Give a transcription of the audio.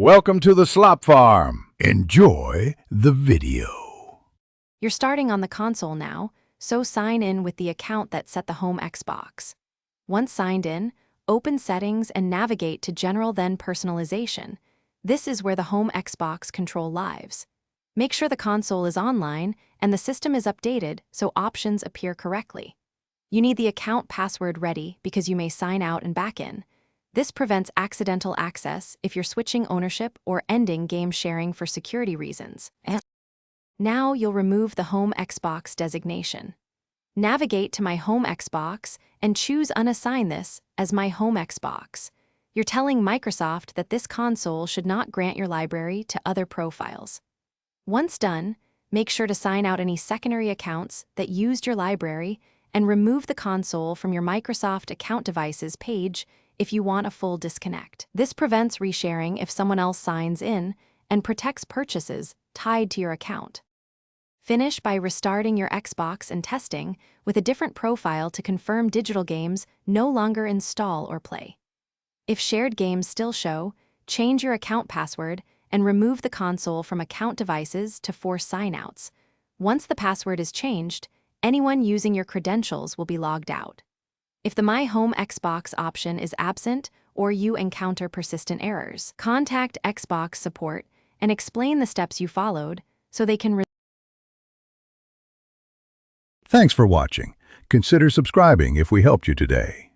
Welcome to the Slop Farm. Enjoy the video. You're starting on the console now, so sign in with the account that set the home Xbox. Once signed in, open Settings and navigate to General, then Personalization. This is where the home Xbox control lives. Make sure the console is online and the system is updated so options appear correctly. You need the account password ready because you may sign out and back in. This prevents accidental access if you're switching ownership or ending game sharing for security reasons. Now you'll remove the home Xbox designation. Navigate to My Home Xbox and choose Unassign this as My Home Xbox. You're telling Microsoft that this console should not grant your library to other profiles. Once done, make sure to sign out any secondary accounts that used your library and remove the console from your Microsoft Account Devices page if you want a full disconnect. This prevents resharing if someone else signs in and protects purchases tied to your account. Finish by restarting your Xbox and testing with a different profile to confirm digital games no longer install or play. If shared games still show, change your account password and remove the console from account devices to force signouts. Once the password is changed, anyone using your credentials will be logged out. If the My Home Xbox option is absent or you encounter persistent errors, contact Xbox support and explain the steps you followed so they can Thanks for watching. Consider subscribing if we helped you today.